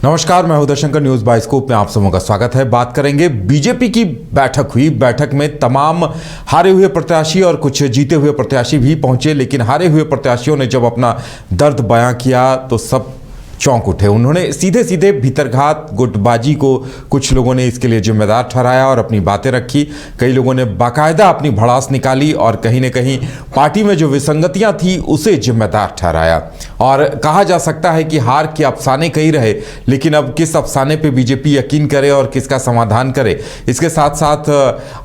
नमस्कार, मैं हूं दर्शंकर। न्यूज बाइस्कोप में आप सबों का स्वागत है। बात करेंगे बीजेपी की बैठक हुई। बैठक में तमाम हारे हुए प्रत्याशी और कुछ जीते हुए प्रत्याशी भी पहुंचे, लेकिन हारे हुए प्रत्याशियों ने जब अपना दर्द बयां किया तो सब चौंक उठे। उन्होंने सीधे सीधे भीतरघात गुटबाजी को कुछ लोगों ने इसके लिए जिम्मेदार ठहराया और अपनी बातें रखी। कई लोगों ने बाकायदा अपनी भड़ास निकाली और कहीं न कहीं पार्टी में जो विसंगतियां थी उसे जिम्मेदार ठहराया। और कहा जा सकता है कि हार के अफसाने कई रहे, लेकिन अब किस अफसाने पे बीजेपी यकीन करे और किसका समाधान करे। इसके साथ साथ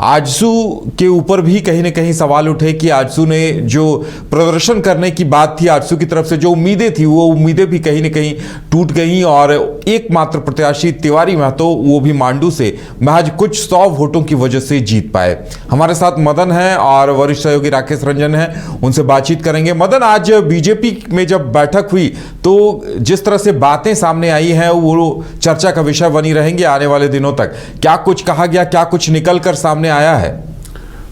आजसू के ऊपर भी कहीं न कहीं सवाल उठे कि आजसू ने जो प्रदर्शन करने की बात थी, आजसू की तरफ से जो उम्मीदें थी, वो उम्मीदें भी कहीं न कहीं टूट गई और एकमात्र प्रत्याशी तिवारी महतो, वो भी मांडू से महज कुछ 100 वोटों की वजह से जीत पाए। हमारे साथ मदन है और वरिष्ठ सहयोगी राकेश रंजन है, उनसे बातचीत करेंगे। मदन, आज बीजेपी में जब बैठक हुई तो जिस तरह से बातें सामने आई हैं वो चर्चा का विषय बनी रहेंगी आने वाले दिनों तक। क्या कुछ कहा गया, क्या कुछ निकल कर सामने आया है?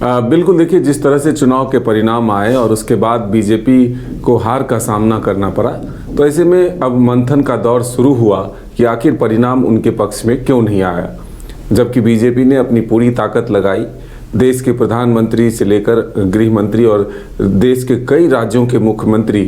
बिल्कुल, देखिए, जिस तरह से चुनाव के परिणाम आए और उसके बाद बीजेपी को हार का सामना करना पड़ा, तो ऐसे में अब मंथन का दौर शुरू हुआ कि आखिर परिणाम उनके पक्ष में क्यों नहीं आया। जबकि बीजेपी ने अपनी पूरी ताकत लगाई, देश के प्रधानमंत्री से लेकर गृह मंत्री और देश के कई राज्यों के मुख्यमंत्री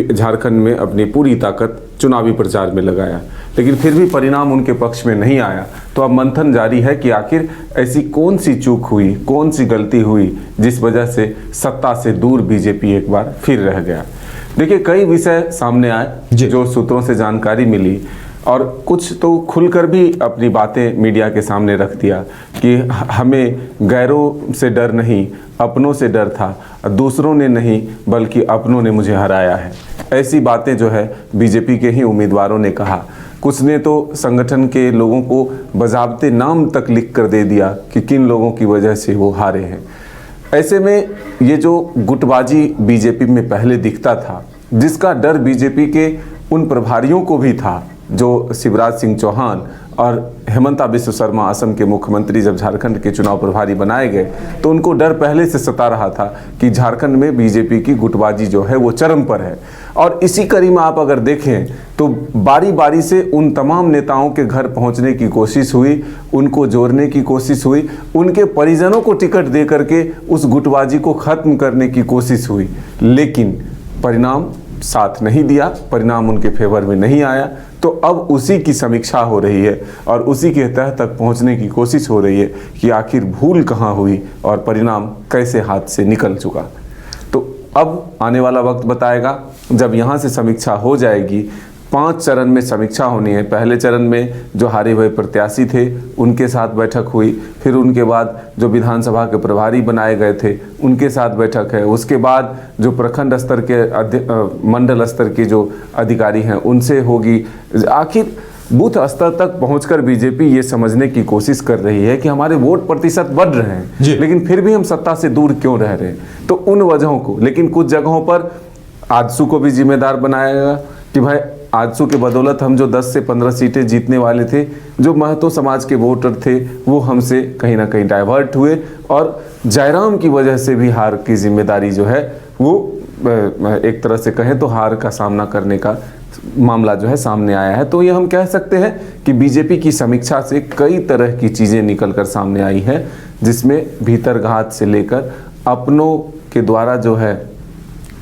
झारखंड में अपनी पूरी ताकत चुनावी प्रचार में लगाया, लेकिन फिर भी परिणाम उनके पक्ष में नहीं आया। तो अब मंथन जारी है कि आखिर ऐसी कौन सी चूक हुई, कौन सी गलती हुई जिस वजह से सत्ता से दूर बीजेपी एक बार फिर रह गया। देखिए, कई विषय सामने आए जो सूत्रों से जानकारी मिली और कुछ तो खुलकर भी अपनी बातें मीडिया के सामने रख दिया कि हमें गैरों से डर नहीं, अपनों से डर था, दूसरों ने नहीं बल्कि अपनों ने मुझे हराया है। ऐसी बातें जो है बीजेपी के ही उम्मीदवारों ने कहा। कुछ ने तो संगठन के लोगों को बजाबते नाम तक लिख कर दे दिया कि किन लोगों की वजह से वो हारे हैं। ऐसे में ये जो गुटबाजी बीजेपी में पहले दिखता था, जिसका डर बीजेपी के उन प्रभारियों को भी था जो शिवराज सिंह चौहान और हेमंता बिस्व शर्मा असम के मुख्यमंत्री जब झारखंड के चुनाव प्रभारी बनाए गए, तो उनको डर पहले से सता रहा था कि झारखंड में बीजेपी की गुटबाजी जो है वो चरम पर है। और इसी कड़ी में आप अगर देखें तो बारी बारी से उन तमाम नेताओं के घर पहुंचने की कोशिश हुई, उनको जोड़ने की कोशिश हुई, उनके परिजनों को टिकट दे करके उस गुटबाजी को खत्म करने की कोशिश हुई, लेकिन परिणाम साथ नहीं दिया, परिणाम उनके फेवर में नहीं आया। तो अब उसी की समीक्षा हो रही है और उसी के तह तक पहुंचने की कोशिश हो रही है कि आखिर भूल कहां हुई और परिणाम कैसे हाथ से निकल चुका। तो अब आने वाला वक्त बताएगा। जब यहां से समीक्षा हो जाएगी, 5 चरण में समीक्षा होनी है। पहले चरण में जो हारे हुए प्रत्याशी थे उनके साथ बैठक हुई, फिर उनके बाद जो विधानसभा के प्रभारी बनाए गए थे उनके साथ बैठक है, उसके बाद जो प्रखंड स्तर के मंडल स्तर के जो अधिकारी हैं उनसे होगी। आखिर बूथ स्तर तक पहुंचकर बीजेपी ये समझने की कोशिश कर रही है कि हमारे वोट प्रतिशत बढ़ रहे हैं, लेकिन फिर भी हम सत्ता से दूर क्यों रह रहे हैं। तो उन वजहों को, लेकिन कुछ जगहों पर आजसू को भी जिम्मेदार बनाया गया कि भाई आजसू के बदौलत हम जो 10 से 15 सीटें जीतने वाले थे, जो महतो समाज के वोटर थे, वो हमसे कहीं ना कहीं डाइवर्ट हुए और जयराम की वजह से भी हार की जिम्मेदारी जो है वो एक तरह से कहें तो हार का सामना करने का मामला जो है सामने आया है। तो ये हम कह सकते हैं कि बीजेपी की समीक्षा से कई तरह की चीज़ें निकल कर सामने आई हैं, जिसमें भीतरघात से लेकर अपनों के द्वारा जो है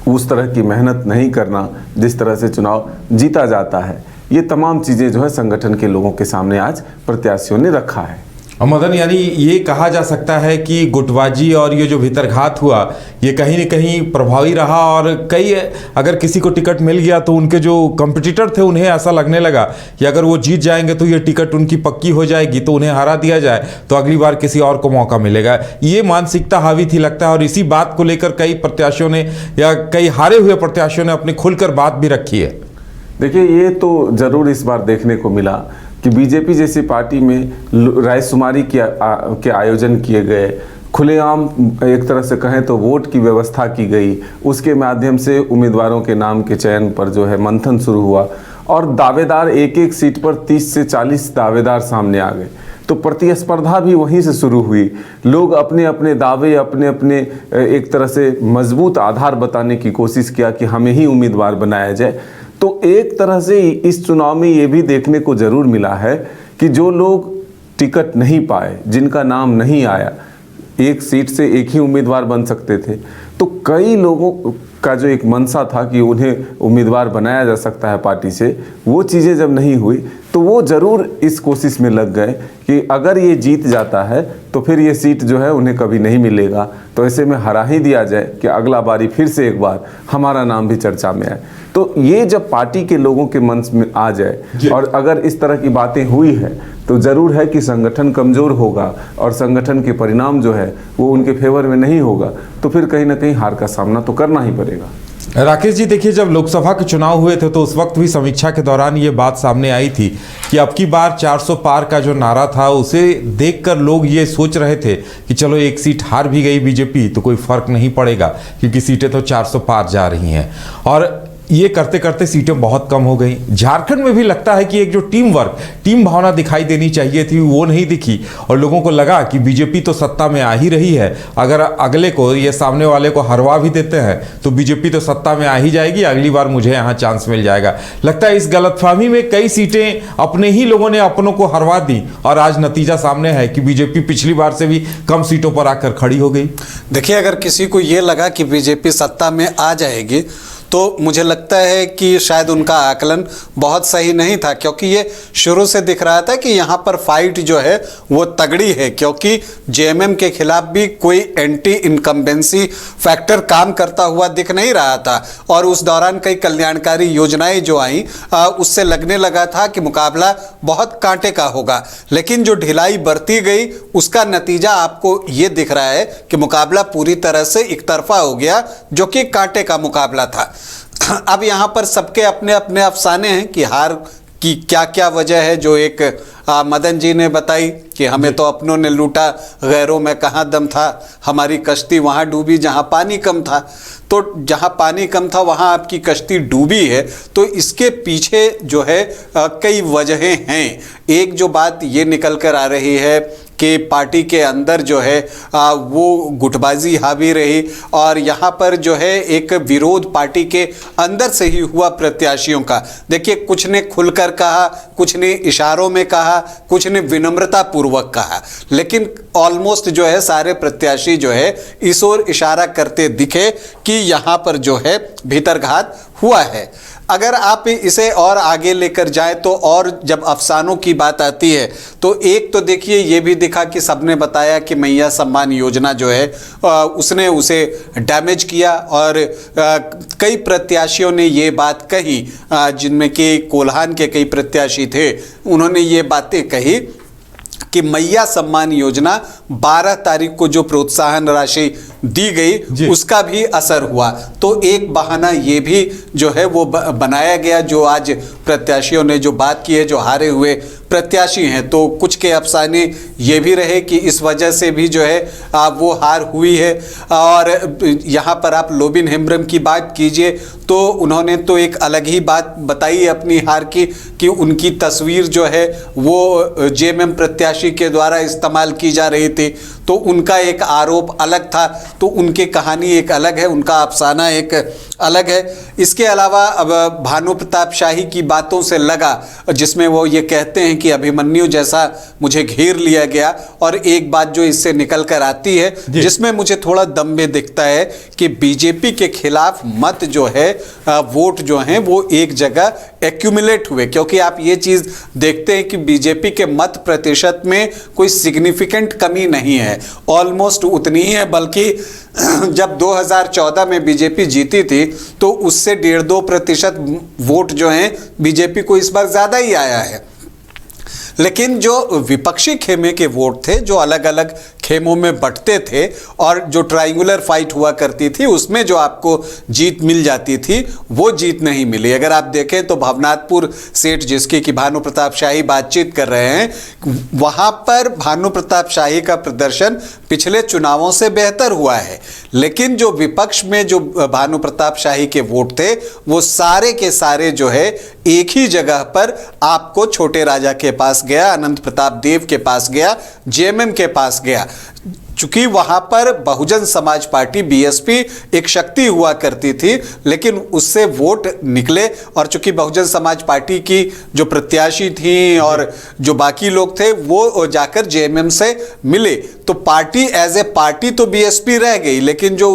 उस तरह की मेहनत नहीं करना जिस तरह से चुनाव जीता जाता है, ये तमाम चीज़ें जो है संगठन के लोगों के सामने आज प्रत्याशियों ने रखा है। मदन, यानी ये कहा जा सकता है कि गुटबाजी और ये जो भीतरघात हुआ ये कहीं न कहीं प्रभावी रहा और कई, अगर किसी को टिकट मिल गया तो उनके जो कंपटीटर थे उन्हें ऐसा लगने लगा कि अगर वो जीत जाएंगे तो ये टिकट उनकी पक्की हो जाएगी, तो उन्हें हरा दिया जाए तो अगली बार किसी और को मौका मिलेगा। ये मानसिकता हावी थी लगता है, और इसी बात को लेकर कई प्रत्याशियों ने या कई हारे हुए प्रत्याशियों ने अपनी खुलकर बात भी रखी है। देखिए, ये तो जरूर इस बार देखने को मिला कि बीजेपी जैसी पार्टी में रायशुमारी के आयोजन किए गए, खुलेआम एक तरह से कहें तो वोट की व्यवस्था की गई, उसके माध्यम से उम्मीदवारों के नाम के चयन पर जो है मंथन शुरू हुआ और दावेदार एक एक सीट पर 30 से 40 दावेदार सामने आ गए। तो प्रतिस्पर्धा भी वहीं से शुरू हुई। लोग अपने अपने दावे, अपने अपने एक तरह से मजबूत आधार बताने की कोशिश किया कि हमें ही उम्मीदवार बनाया जाए। तो एक तरह से इस चुनाव में ये भी देखने को जरूर मिला है कि जो लोग टिकट नहीं पाए, जिनका नाम नहीं आया, एक सीट से एक ही उम्मीदवार बन सकते थे, तो कई लोगों का जो एक मनसा था कि उन्हें उम्मीदवार बनाया जा सकता है पार्टी से, वो चीज़ें जब नहीं हुई तो वो ज़रूर इस कोशिश में लग गए कि अगर ये जीत जाता है तो फिर ये सीट जो है उन्हें कभी नहीं मिलेगा, तो ऐसे में हरा ही दिया जाए कि अगला बारी फिर से एक बार हमारा नाम भी चर्चा में आए। तो ये जब पार्टी के लोगों के मन में आ जाए और अगर इस तरह की बातें हुई है तो ज़रूर है कि संगठन कमज़ोर होगा और संगठन के परिणाम जो है वो उनके फेवर में नहीं होगा, तो फिर कहीं ना कहीं हार का सामना तो करना ही पड़ेगा। राकेश जी, देखिए, जब लोकसभा के चुनाव हुए थे तो उस वक्त भी समीक्षा के दौरान ये बात सामने आई थी कि अब की बार 400 पार का जो नारा था उसे देखकर लोग ये सोच रहे थे कि चलो एक सीट हार भी गई बीजेपी तो कोई फर्क नहीं पड़ेगा, क्योंकि सीटें तो 400 पार जा रही हैं। और ये करते करते सीटें बहुत कम हो गई। झारखंड में भी लगता है कि एक जो टीम वर्क, टीम भावना दिखाई देनी चाहिए थी, वो नहीं दिखी और लोगों को लगा कि बीजेपी तो सत्ता में आ ही रही है, अगर अगले को, ये सामने वाले को हरवा भी देते हैं तो बीजेपी तो सत्ता में आ ही जाएगी, अगली बार मुझे यहाँ चांस मिल जाएगा। लगता है इस गलतफहमी में कई सीटें अपने ही लोगों ने अपनों को हरवा दी और आज नतीजा सामने है कि बीजेपी पिछली बार से भी कम सीटों पर आकर खड़ी हो गई। देखिए, अगर किसी को ये लगा कि बीजेपी सत्ता में आ जाएगी तो मुझे लगता है कि शायद उनका आकलन बहुत सही नहीं था, क्योंकि ये शुरू से दिख रहा था कि यहाँ पर फाइट जो है वो तगड़ी है, क्योंकि जेएमएम के खिलाफ भी कोई एंटी इनकम्बेंसी फैक्टर काम करता हुआ दिख नहीं रहा था और उस दौरान कई कल्याणकारी योजनाएं जो आई उससे लगने लगा था कि मुकाबला बहुत कांटे का होगा। लेकिन जो ढिलाई बरती गई उसका नतीजा आपको ये दिख रहा है कि मुकाबला पूरी तरह से एक तरफा हो गया, जो कि कांटे का मुकाबला था। अब यहाँ पर सबके अपने अपने अफसाने हैं कि हार की क्या क्या वजह है, जो एक मदन जी ने बताई कि हमें तो अपनों ने लूटा, गैरों में कहाँ दम था, हमारी कश्ती वहाँ डूबी जहाँ पानी कम था। तो जहाँ पानी कम था वहाँ आपकी कश्ती डूबी है, तो इसके पीछे जो है कई वजहें हैं। एक जो बात ये निकल कर आ रही है कि पार्टी के अंदर जो है वो गुटबाजी हावी रही और यहाँ पर जो है एक विरोध पार्टी के अंदर से ही हुआ प्रत्याशियों का। देखिए, कुछ ने खुलकर कहा, कुछ ने इशारों में कहा, कुछ ने विनम्रता पूर्वक कहा, लेकिन ऑलमोस्ट जो है सारे प्रत्याशी जो है इस ओर इशारा करते दिखे कि यहाँ पर जो है भीतरघात हुआ है। अगर आप इसे और आगे लेकर जाएं तो और जब अफसानों की बात आती है तो एक तो देखिए ये भी दिखा कि सबने बताया कि मैया सम्मान योजना जो है उसने उसे डैमेज किया और कई प्रत्याशियों ने ये बात कही, जिनमें कि कोल्हान के कई प्रत्याशी थे, उन्होंने ये बातें कही कि मैया सम्मान योजना 12 तारीख को जो प्रोत्साहन राशि दी गई उसका भी असर हुआ। तो एक बहाना ये भी जो है वो बनाया गया, जो आज प्रत्याशियों ने जो बात की है, जो हारे हुए प्रत्याशी हैं, तो कुछ के अफसाने ये भी रहे कि इस वजह से भी जो है वो हार हुई है। और यहाँ पर आप लोबिन हेम्ब्रम की बात कीजिए तो उन्होंने तो एक अलग ही बात बताई अपनी हार की कि उनकी तस्वीर जो है वो जेएमएम प्रत्याशी के द्वारा इस्तेमाल की जा रही थी, तो उनका एक आरोप अलग था, तो उनकी कहानी एक अलग है, उनका अफसाना एक अलग है। इसके अलावा अब भानु प्रताप शाही की बातों से लगा, जिसमें वो ये कहते हैं कि अभिमन्यु जैसा मुझे घेर लिया गया, और एक बात जो इससे निकल कर आती है जिसमें मुझे थोड़ा दम भी दिखता है कि बीजेपी के खिलाफ मत जो है, वोट जो हैं वो एक जगह एक्यूमुलेट हुए, क्योंकि आप ये चीज़ देखते हैं कि बीजेपी के मत प्रतिशत में कोई सिग्निफिकेंट कमी नहीं है, ऑलमोस्ट उतनी ही है, बल्कि जब 2014 में बीजेपी जीती थी तो उससे 1.5-2% वोट जो हैं बीजेपी को इस बार ज़्यादा ही आया है। लेकिन जो विपक्षी खेमे के वोट थे, जो अलग अलग खेमों में बंटते थे और जो ट्रायंगुलर फाइट हुआ करती थी उसमें जो आपको जीत मिल जाती थी, वो जीत नहीं मिली। अगर आप देखें तो भवनाथपुर सीट जिसकी कि भानु प्रताप शाही बातचीत कर रहे हैं, वहाँ पर भानु प्रताप शाही का प्रदर्शन पिछले चुनावों से बेहतर हुआ है, लेकिन जो विपक्ष में जो भानु प्रताप शाही के वोट थे वो सारे के सारे जो है एक ही जगह पर आपको छोटे राजा के पास गया, अनंत प्रताप देव के पास गया, जेएमएम के पास गया। चूंकि वहां पर बहुजन समाज पार्टी बीएसपी एक शक्ति हुआ करती थी, लेकिन उससे वोट निकले और चूंकि बहुजन समाज पार्टी की जो प्रत्याशी थी और जो बाकी लोग थे वो जाकर जेएमएम से मिले, तो पार्टी एज ए पार्टी तो बीएसपी रह गई, लेकिन जो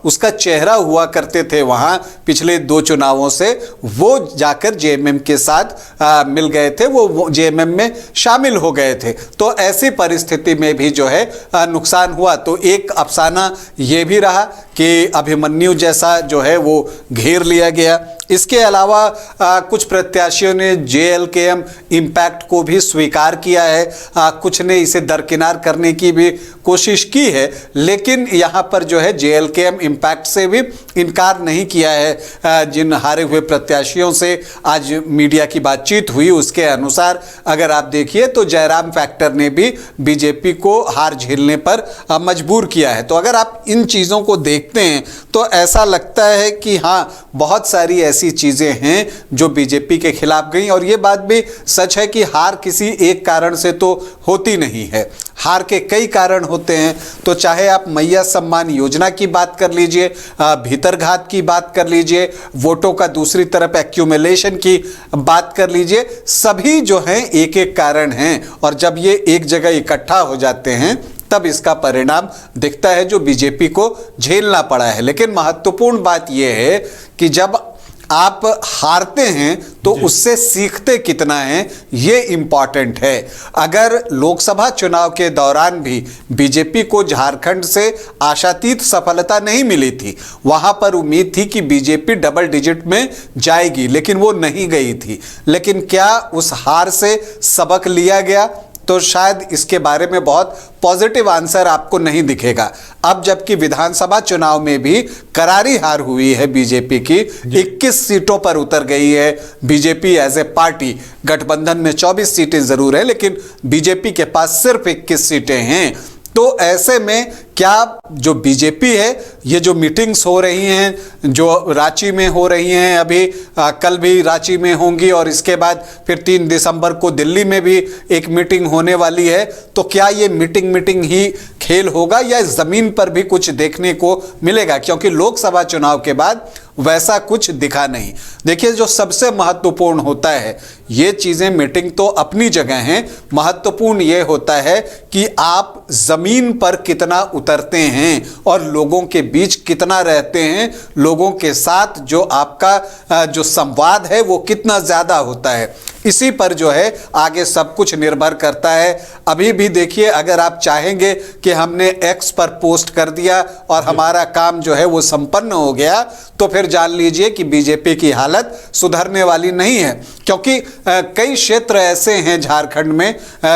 उसका चेहरा हुआ करते थे वहां पिछले 2 चुनावों से, वो जाकर जेएमएम के साथ मिल गए थे, वो जेएमएम में शामिल हो गए थे। तो ऐसी परिस्थिति में भी जो है नुकसान हुआ। तो एक अफसाना ये भी रहा कि अभिमन्यु जैसा जो है वो घेर लिया गया। इसके अलावा कुछ प्रत्याशियों ने जेएलकेएम इम्पैक्ट को भी स्वीकार किया है, कुछ ने इसे दरकिनार करने की भी कोशिश की है, लेकिन यहाँ पर जो है जेएलकेएम इम्पैक्ट से भी इनकार नहीं किया है। जिन हारे हुए प्रत्याशियों से आज मीडिया की बातचीत हुई उसके अनुसार अगर आप देखिए तो जयराम फैक्टर ने भी बीजेपी को हार झेलने पर मजबूर किया है। तो अगर आप इन चीज़ों को देखते हैं तो ऐसा लगता है कि हाँ, बहुत सारी ऐसी चीज़ें हैं जो बीजेपी के खिलाफ गई। और ये बात भी सच है कि हार किसी एक कारण से तो होती नहीं है, हार के कई कारण होते हैं। तो चाहे आप मैया सम्मान योजना की बात कर लीजिए, भीतरघात की बात कर लीजिए, वोटों का दूसरी तरफ एक्यूमुलेशन की बात कर लीजिए, सभी जो हैं एक एक कारण हैं। और जब ये एक जगह इकट्ठा हो जाते हैं तब इसका परिणाम दिखता है जो बीजेपी को झेलना पड़ा है। लेकिन महत्वपूर्ण बात यह है कि जब आप हारते हैं तो उससे सीखते कितना है, ये इंपॉर्टेंट है। अगर लोकसभा चुनाव के दौरान भी बीजेपी को झारखंड से आशातीत सफलता नहीं मिली थी, वहां पर उम्मीद थी कि बीजेपी डबल डिजिट में जाएगी, लेकिन वो नहीं गई थी। लेकिन क्या उस हार से सबक लिया गया? तो शायद इसके बारे में बहुत पॉजिटिव आंसर आपको नहीं दिखेगा। अब जबकि विधानसभा चुनाव में भी करारी हार हुई है बीजेपी की, 21 सीटों पर उतर गई है बीजेपी एज ए पार्टी। गठबंधन में 24 सीटें जरूर है, लेकिन बीजेपी के पास सिर्फ 21 सीटें हैं। तो ऐसे में क्या जो बीजेपी है, ये जो मीटिंग्स हो रही हैं, जो रांची में हो रही हैं, अभी कल भी रांची में होंगी और इसके बाद फिर 3 दिसंबर को दिल्ली में भी एक मीटिंग होने वाली है, तो क्या ये मीटिंग ही खेल होगा या जमीन पर भी कुछ देखने को मिलेगा? क्योंकि लोकसभा चुनाव के बाद वैसा कुछ दिखा नहीं। देखिए, जो सबसे महत्वपूर्ण होता है, ये चीजें मीटिंग तो अपनी जगह हैं, महत्वपूर्ण ये होता है कि आप जमीन पर कितना उतरते हैं और लोगों के बीच कितना रहते हैं, लोगों के साथ जो आपका जो संवाद है वो कितना ज्यादा होता है। इसी पर जो है आगे सब कुछ निर्भर करता है। अभी भी देखिए, अगर आप चाहेंगे कि हमने एक्स पर पोस्ट कर दिया और हमारा काम जो है वो संपन्न हो गया, तो फिर जान लीजिए कि बीजेपी की हालत सुधरने वाली नहीं है। क्योंकि कई क्षेत्र ऐसे हैं झारखंड में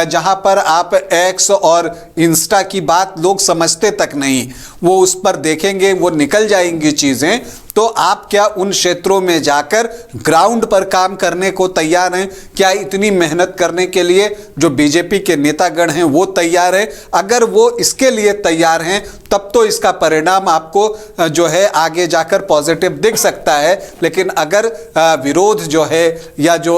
जहां पर आप एक्स और इंस्टा की बात लोग समझते तक नहीं, वो उस पर देखेंगे, वो निकल जाएंगी चीजें। तो आप क्या उन क्षेत्रों में जाकर ग्राउंड पर काम करने को तैयार हैं? क्या इतनी मेहनत करने के लिए जो बीजेपी के नेतागण हैं वो तैयार हैं? अगर वो इसके लिए तैयार हैं तब तो इसका परिणाम आपको जो है आगे जाकर पॉजिटिव दिख सकता है। लेकिन अगर विरोध जो है या जो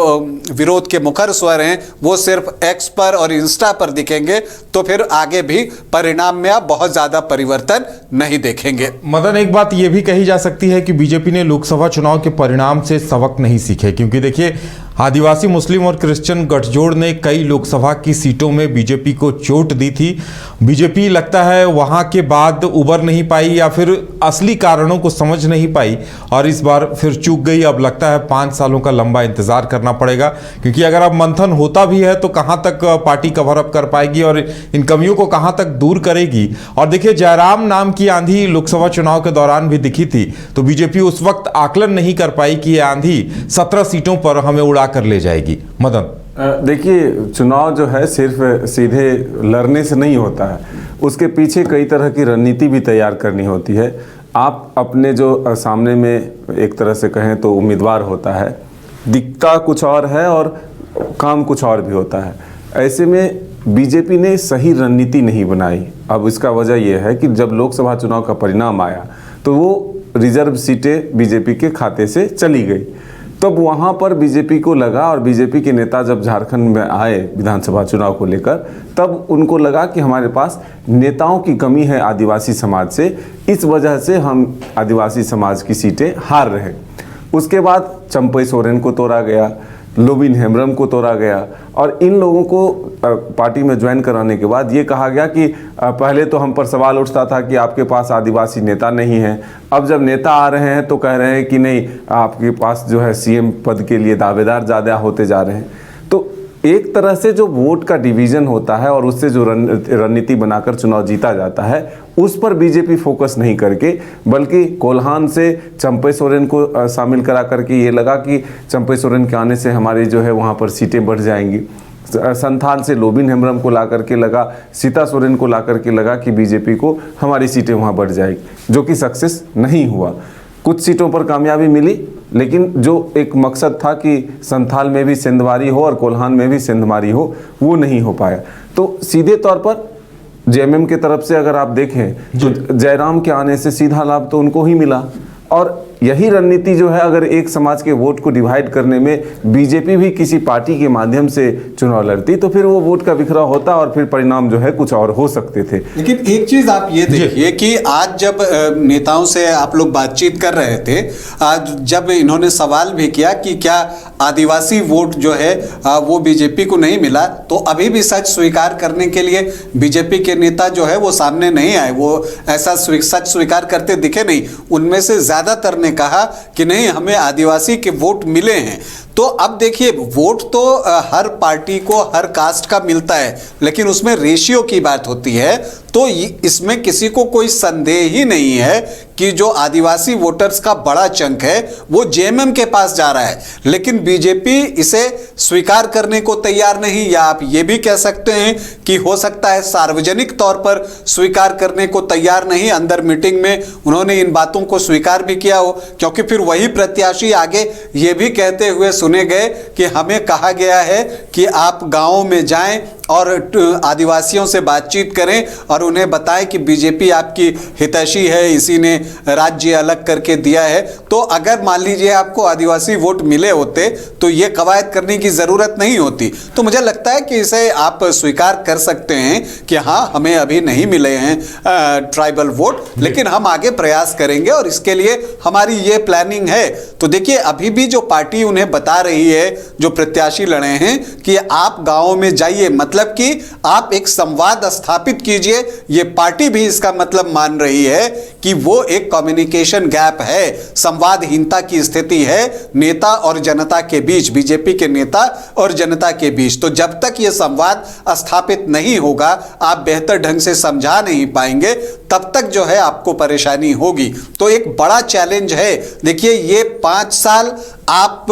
विरोध के मुखर स्वर हैं वो सिर्फ एक्स पर और इंस्टा पर दिखेंगे, तो फिर आगे भी परिणाम में आप बहुत ज्यादा परिवर्तन नहीं देखेंगे। मदन, एक बात यह भी कही जा सकती है कि बीजेपी ने लोकसभा चुनाव के परिणाम से सबक नहीं सीखे, क्योंकि देखिए, आदिवासी, मुस्लिम और क्रिश्चियन गठजोड़ ने कई लोकसभा की सीटों में बीजेपी को चोट दी थी। बीजेपी लगता है वहां के बाद उबर नहीं पाई या फिर असली कारणों को समझ नहीं पाई और इस बार फिर चूक गई। अब लगता है 5 सालों का लंबा इंतजार करना पड़ेगा, क्योंकि अगर अब मंथन होता भी है तो कहां तक पार्टी कवर अप कर पाएगी और इन कमियों को कहां तक दूर करेगी। और देखिए, जयराम नाम की आंधी लोकसभा चुनाव के दौरान भी दिखी थी, तो बीजेपी उस वक्त आकलन नहीं कर पाई कि यह आंधी 17 सीटों पर हमें उड़ा कर ले जाएगी। मदन, देखिए, चुनाव जो है सिर्फ सीधे लड़ने से नहीं होता है, उसके पीछे कई तरह की रणनीति भी तैयार करनी होती है। आप अपने जो सामने में एक तरह से कहें तो उम्मीदवार होता है, दिखता कुछ और है और काम कुछ और भी होता है। ऐसे में बीजेपी ने सही रणनीति नहीं बनाई। अब इसका वजह यह है कि जब लोकसभा चुनाव का परिणाम आया तो वो रिजर्व सीटें बीजेपी के खाते से चली गई। तब वहाँ पर बीजेपी को लगा, और बीजेपी के नेता जब झारखंड में आए विधानसभा चुनाव को लेकर, तब उनको लगा कि हमारे पास नेताओं की कमी है आदिवासी समाज से, इस वजह से हम आदिवासी समाज की सीटें हार रहे। उसके बाद चंपई सोरेन को तोड़ा गया, लोबिन हेम्ब्रम को तोड़ा गया, और इन लोगों को पार्टी में ज्वाइन कराने के बाद ये कहा गया कि पहले तो हम पर सवाल उठता था कि आपके पास आदिवासी नेता नहीं है, अब जब नेता आ रहे हैं तो कह रहे हैं कि नहीं, आपके पास जो है सीएम पद के लिए दावेदार ज़्यादा होते जा रहे हैं। तो एक तरह से जो वोट का डिवीज़न होता है और उससे जो रणनीति बनाकर चुनाव जीता जाता है, उस पर बीजेपी फोकस नहीं करके, बल्कि कोल्हान से चंपई सोरेन को शामिल करा करके ये लगा कि चंपई सोरेन के आने से हमारी जो है वहाँ पर सीटें बढ़ जाएंगी। संथाल से लोबिन हेम्ब्रम को ला करके लगा, सीता सोरेन को ला करके लगा कि बीजेपी को हमारी सीटें वहाँ बढ़ जाएगी, जो कि सक्सेस नहीं हुआ। कुछ सीटों पर कामयाबी मिली, लेकिन जो एक मकसद था कि संथाल में भी सिंधवारी हो और कोल्हान में भी सिंधवारी हो, वो नहीं हो पाया। तो सीधे तौर पर जेएमएम के तरफ से अगर आप देखें तो जयराम के आने से सीधा लाभ तो उनको ही मिला, और यही रणनीति जो है, अगर एक समाज के वोट को डिवाइड करने में बीजेपी भी किसी पार्टी के माध्यम से चुनाव लड़ती तो फिर वो वोट का बिखराव होता और फिर परिणाम जो है कुछ और हो सकते थे। लेकिन एक चीज आप ये देखिए कि आज जब नेताओं से आप लोग बातचीत कर रहे थे, आज जब इन्होंने सवाल भी किया कि क्या आदिवासी वोट जो है वो बीजेपी को नहीं मिला, तो अभी भी सच स्वीकार करने के लिए बीजेपी के नेता जो है वो सामने नहीं आए, वो ऐसा सच स्वीकार करते दिखे नहीं। उनमें से ज्यादातर ने कहा कि नहीं, हमें आदिवासी के वोट मिले हैं। तो अब देखिए, वोट तो हर पार्टी को हर कास्ट का मिलता है, लेकिन उसमें रेशियो की बात होती है। तो इसमें किसी को कोई संदेह ही नहीं है कि जो आदिवासी वोटर्स का बड़ा चंक है वो जेएमएम के पास जा रहा है, लेकिन बीजेपी इसे स्वीकार करने को तैयार नहीं, या आप ये भी कह सकते हैं कि हो सकता है सार्वजनिक तौर पर स्वीकार करने को तैयार नहीं। अंदर मीटिंग में उन्होंने इन बातों को स्वीकार भी किया हो, क्योंकि फिर वही प्रत्याशी आगे ये भी कहते हुए सुने गए कि हमें कहा गया है कि आप गाँवों में जाएं और आदिवासियों से बातचीत करें और उन्हें बताएं कि बीजेपी आपकी हितैषी है, इसी ने राज्य अलग करके दिया है। तो अगर मान लीजिए आपको आदिवासी वोट मिले होते तो ये कवायद करने की ज़रूरत नहीं होती। तो मुझे लगता है कि इसे आप स्वीकार कर सकते हैं कि हाँ, हमें अभी नहीं मिले हैं ट्राइबल वोट, लेकिन हम आगे प्रयास करेंगे और इसके लिए हमारी ये प्लानिंग है। तो देखिए, अभी भी जो पार्टी उन्हें बता रही है, जो प्रत्याशी लड़े हैं, कि आप गाँवों में जाइए, मतलब कि आप एक संवाद स्थापित कीजिए। ये पार्टी भी इसका मतलब मान रही है कि वो एक कम्युनिकेशन गैप है, संवादहीनता की स्थिति है नेता और जनता के बीच, बीजेपी के नेता और जनता के बीच। तो जब तक ये संवाद स्थापित नहीं होगा, आप बेहतर ढंग से समझा नहीं पाएंगे, तब तक जो है आपको परेशानी होगी। तो एक बड़ा चैलेंज है। देखिए, ये 5 साल आप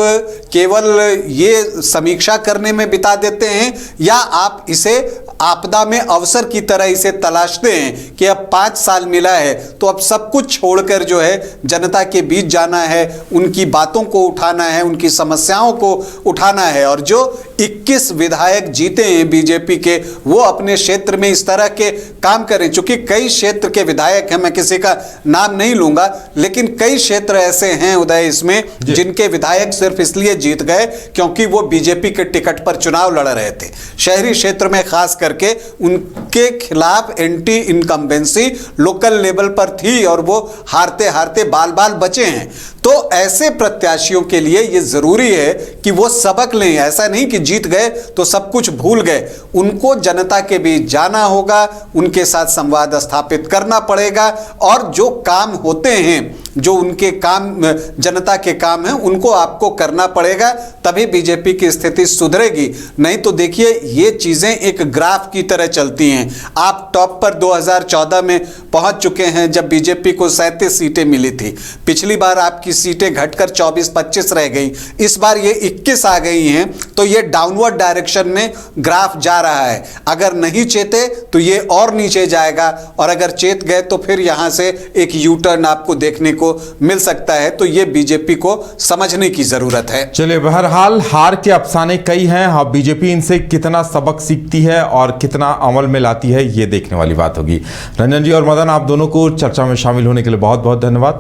केवल ये समीक्षा करने में बिता देते हैं, या आप इसे आपदा में अवसर की तरह इसे तलाशते हैं कि अब 5 साल मिला है तो अब सब कुछ छोड़कर जो है जनता के बीच जाना है, उनकी बातों को उठाना है, उनकी समस्याओं को उठाना है। और जो 21 विधायक जीते हैं बीजेपी के, वो अपने क्षेत्र में इस तरह के काम करें। चूंकि कई क्षेत्र के विधायक हैं, मैं किसी का नाम नहीं लूंगा, लेकिन कई क्षेत्र ऐसे हैं उदय इसमें जिनके विधायक सिर्फ इसलिए जीत गए क्योंकि वो बीजेपी के टिकट पर चुनाव लड़ रहे थे। शहरी क्षेत्र में खास करके उनके खिलाफ एंटी इनकम्बेंसी लोकल लेवल पर थी और वो हारते हारते बाल बाल बचे हैं। तो ऐसे प्रत्याशियों के लिए ये जरूरी है कि वो सबक लें। ऐसा नहीं कि जीत गए तो सब कुछ भूल गए, उनको जनता के बीच जाना होगा, उनके साथ संवाद स्थापित करना पड़ेगा, और जो काम होते हैं, जो उनके काम जनता के काम हैं, उनको आपको करना पड़ेगा, तभी बीजेपी की स्थिति सुधरेगी। नहीं तो देखिए, ये चीजें एक ग्राफ की तरह चलती हैं। आप टॉप पर 2014 में पहुंच चुके हैं जब बीजेपी को 37 सीटें मिली थी। पिछली बार आपकी सीटें घटकर 24-25 रह गई, इस बार ये 21 आ गई हैं। तो ये डाउनवर्ड डायरेक्शन में ग्राफ जा रहा है। अगर नहीं चेते तो ये और नीचे जाएगा, और अगर चेत गए तो फिर यहां से एक यू टर्न आपको देखने को मिल सकता है। तो ये बीजेपी को समझने की जरूरत है। चलिए, बहरहाल हार के अफसाने कई हैं। हाँ, बीजेपी इनसे कितना सबक सीखती है और कितना अमल में लाती है, ये देखने वाली बात होगी। रंजन जी और मदन, आप दोनों को चर्चा में शामिल होने के लिए बहुत बहुत धन्यवाद।